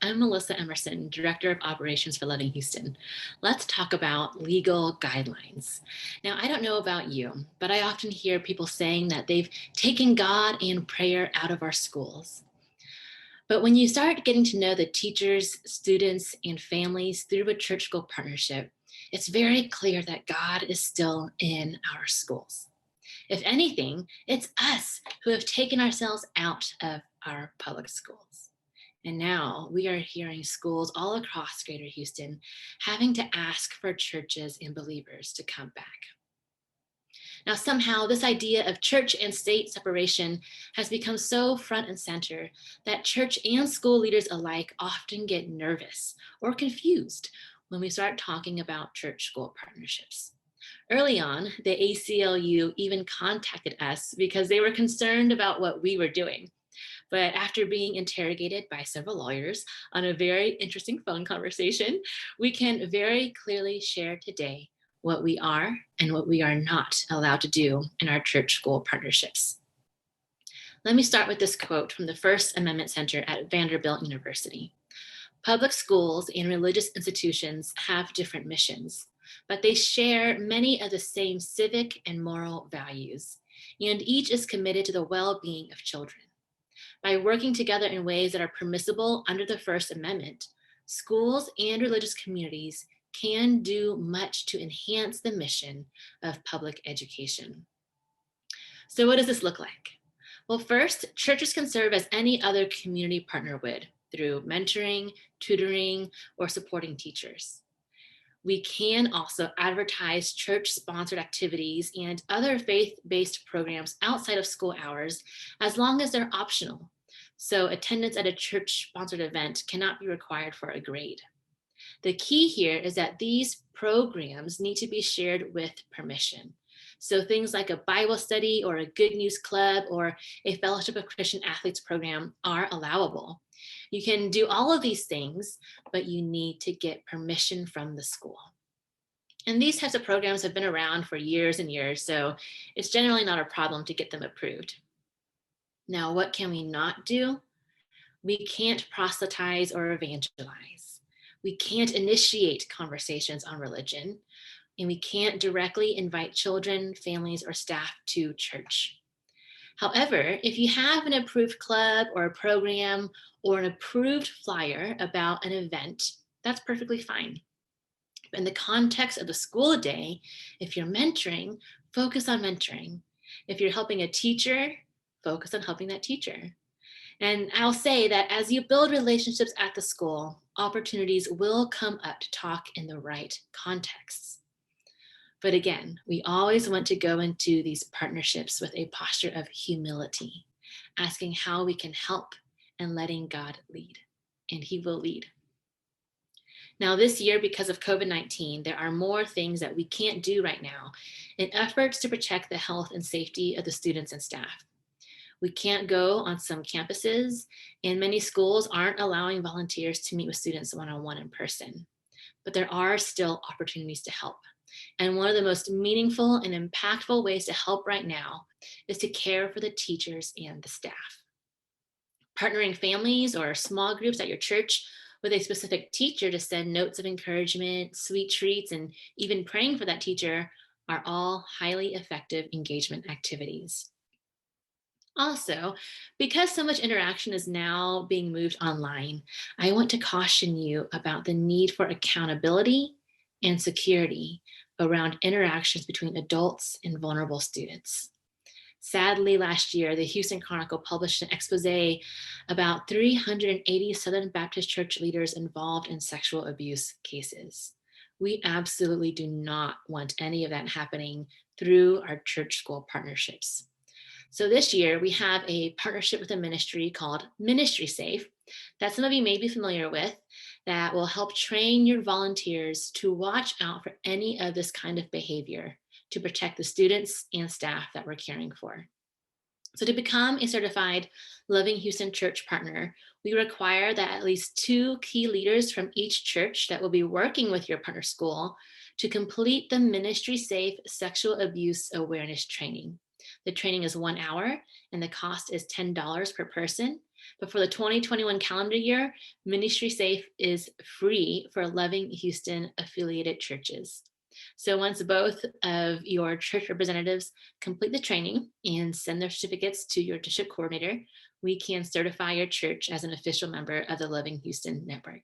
I'm Melissa Emerson, Director of Operations for Loving Houston. Let's talk about legal guidelines. Now, I don't know about you, but I often hear people saying that they've taken God and prayer out of our schools. But when you start getting to know the teachers, students, and families through a church school partnership, it's very clear that God is still in our schools. If anything, it's us who have taken ourselves out of our public schools. And now we are hearing schools all across Greater Houston having to ask for churches and believers to come back. Now, somehow, this idea of church and state separation has become so front and center that church and school leaders alike often get nervous or confused when we start talking about church school partnerships. Early on, the ACLU even contacted us because they were concerned about what we were doing. But after being interrogated by several lawyers on a very interesting phone conversation, we can very clearly share today what we are and what we are not allowed to do in our church school partnerships. Let me start with this quote from the First Amendment Center at Vanderbilt University. Public schools and religious institutions have different missions, but they share many of the same civic and moral values, and each is committed to the well-being of children. By working together in ways that are permissible under the First Amendment, schools and religious communities can do much to enhance the mission of public education. So, what does this look like? Well, first, churches can serve as any other community partner would through mentoring, tutoring, or supporting teachers. We can also advertise church-sponsored activities and other faith-based programs outside of school hours as long as they're optional. So attendance at a church-sponsored event cannot be required for a grade. The key here is that these programs need to be shared with permission. So things like a Bible study or a Good News Club or a Fellowship of Christian Athletes program are allowable. You can do all of these things, but you need to get permission from the school. And these types of programs have been around for years and years, so it's generally not a problem to get them approved. Now, what can we not do? We can't proselytize or evangelize. We can't initiate conversations on religion, and we can't directly invite children, families, or staff to church. However, if you have an approved club or a program or an approved flyer about an event, that's perfectly fine. In the context of the school day, if you're mentoring, focus on mentoring. If you're helping a teacher, focus on helping that teacher. And I'll say that as you build relationships at the school, opportunities will come up to talk in the right contexts. But again, we always want to go into these partnerships with a posture of humility, asking how we can help and letting God lead, and He will lead. Now, this year, because of COVID-19, there are more things that we can't do right now in efforts to protect the health and safety of the students and staff. We can't go on some campuses, and many schools aren't allowing volunteers to meet with students one-on-one in person. But there are still opportunities to help. And one of the most meaningful and impactful ways to help right now is to care for the teachers and the staff. Partnering families or small groups at your church with a specific teacher to send notes of encouragement, sweet treats, and even praying for that teacher are all highly effective engagement activities. Also, because so much interaction is now being moved online, I want to caution you about the need for accountability and security around interactions between adults and vulnerable students. Sadly, last year, the Houston Chronicle published an expose about 380 Southern Baptist church leaders involved in sexual abuse cases. We absolutely do not want any of that happening through our church school partnerships. So this year, we have a partnership with a ministry called Ministry Safe that some of you may be familiar with that will help train your volunteers to watch out for any of this kind of behavior to protect the students and staff that we're caring for. So to become a certified Loving Houston Church partner, we require that at least 2 key leaders from each church that will be working with your partner school to complete the Ministry Safe Sexual Abuse Awareness Training. The training is 1 hour and the cost is $10 per person. But for the 2021 calendar year, Ministry Safe is free for Loving Houston affiliated churches. So once both of your church representatives complete the training and send their certificates to your district coordinator, we can certify your church as an official member of the Loving Houston Network.